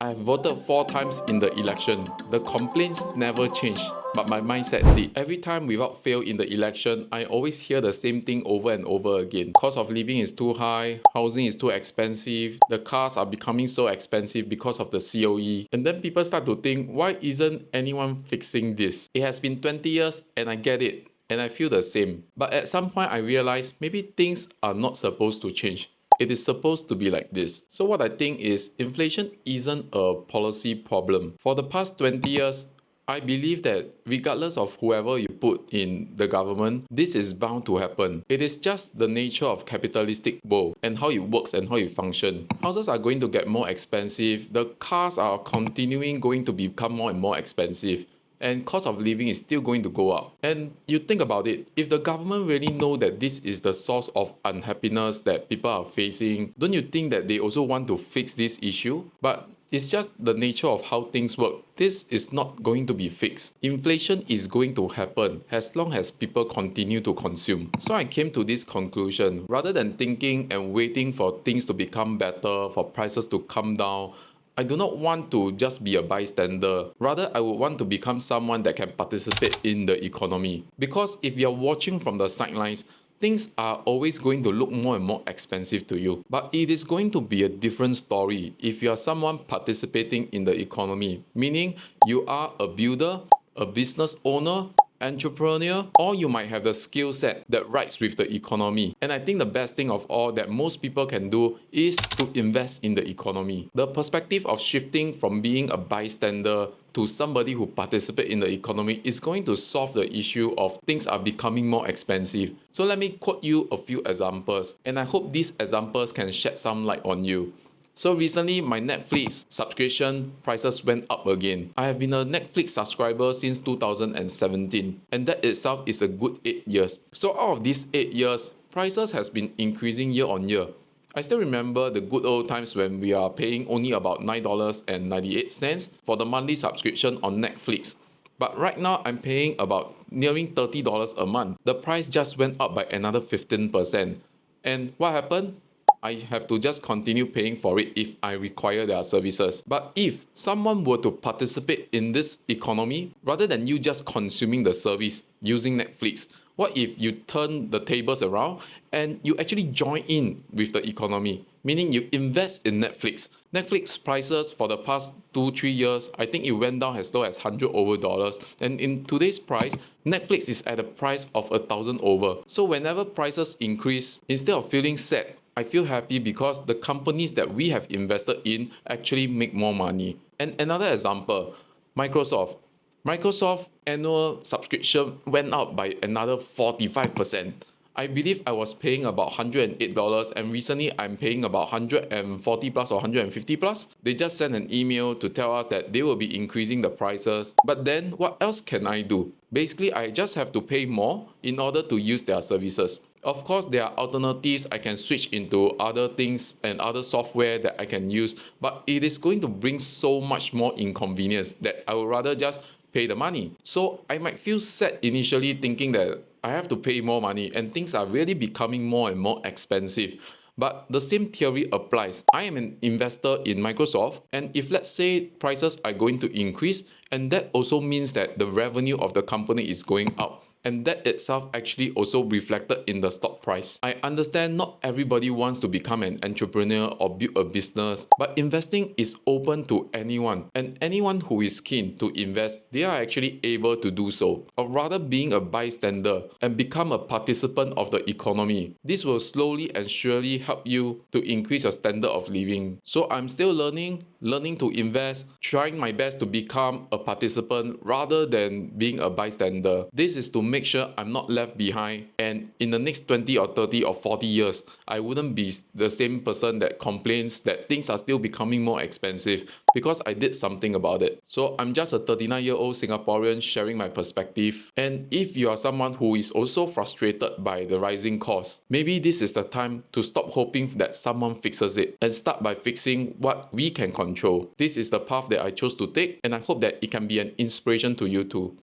I've voted 4 times in the election. The complaints never changed, but my mindset did. Every time without fail in the election, I always hear the same thing over and over again. Cost of living is too high, housing is too expensive, the cars are becoming so expensive because of the COE. And then people start to think, why isn't anyone fixing this? It has been 20 years and I get it. And I feel the same. But at some point I realized maybe things are not supposed to change. It is supposed to be like this. So what I think is inflation isn't a policy problem. For the past 20 years, I believe that regardless of whoever you put in the government, this is bound to happen. It is just the nature of capitalistic world and how it works and how it functions. Houses are going to get more expensive. The cars are continuing going to become more and more expensive. And cost of living is still going to go up. And you think about it, if the government really know that this is the source of unhappiness that people are facing, don't you think that they also want to fix this issue? But it's just the nature of how things work. This is not going to be fixed. Inflation is going to happen as long as people continue to consume. So I came to this conclusion. Rather than thinking and waiting for things to become better, for prices to come down, I do not want to just be a bystander. Rather, I would want to become someone that can participate in the economy. Because if you're watching from the sidelines, things are always going to look more and more expensive to you. But it is going to be a different story if you are someone participating in the economy. Meaning, you are a builder, a business owner, entrepreneur, or you might have the skill set that rides with the economy. And I think the best thing of all that most people can do is to invest in the economy. The perspective of shifting from being a bystander to somebody who participates in the economy is going to solve the issue of things are becoming more expensive. So let me quote you a few examples, and I hope these examples can shed some light on you. So recently, my Netflix subscription prices went up again. I have been a Netflix subscriber since 2017, and that itself is a good 8 years. So out of these 8 years, prices has been increasing year on year. I still remember the good old times when we are paying only about $9.98 for the monthly subscription on Netflix. But right now, I'm paying about nearing $30 a month. The price just went up by another 15%. And what happened? I have to just continue paying for it if I require their services. But if someone were to participate in this economy, rather than you just consuming the service using Netflix, what if you turn the tables around and you actually join in with the economy? Meaning you invest in Netflix. Netflix prices for the past 2-3 years, I think it went down as low as $100 over. And in today's price, Netflix is at a price of 1,000 over. So whenever prices increase, instead of feeling sad, I feel happy because the companies that we have invested in actually make more money. And another example, Microsoft. Microsoft annual subscription went up by another 45%. I believe I was paying about $108 and recently I'm paying about 140 plus or 150 plus. They just sent an email to tell us that they will be increasing the prices. But then what else can I do? Basically, I just have to pay more in order to use their services. Of course, there are alternatives. I can switch into other things and other software that I can use, but it is going to bring so much more inconvenience that I would rather just pay the money. So I might feel sad initially thinking that I have to pay more money and things are really becoming more and more expensive. But the same theory applies. I am an investor in Microsoft, and if let's say prices are going to increase, and that also means that the revenue of the company is going up. And that itself actually also reflected in the stock price. I understand not everybody wants to become an entrepreneur or build a business, but investing is open to anyone. And anyone who is keen to invest, they are actually able to do so. Or rather being a bystander and become a participant of the economy. This will slowly and surely help you to increase your standard of living. So I'm still learning to invest, trying my best to become a participant rather than being a bystander. This is to make sure I'm not left behind, and in the next 20 or 30 or 40 years, I wouldn't be the same person that complains that things are still becoming more expensive because I did something about it. So I'm just a 39-year-old Singaporean sharing my perspective. And if you are someone who is also frustrated by the rising costs, maybe this is the time to stop hoping that someone fixes it and start by fixing what we can control. This is the path that I chose to take, and I hope that it can be an inspiration to you too.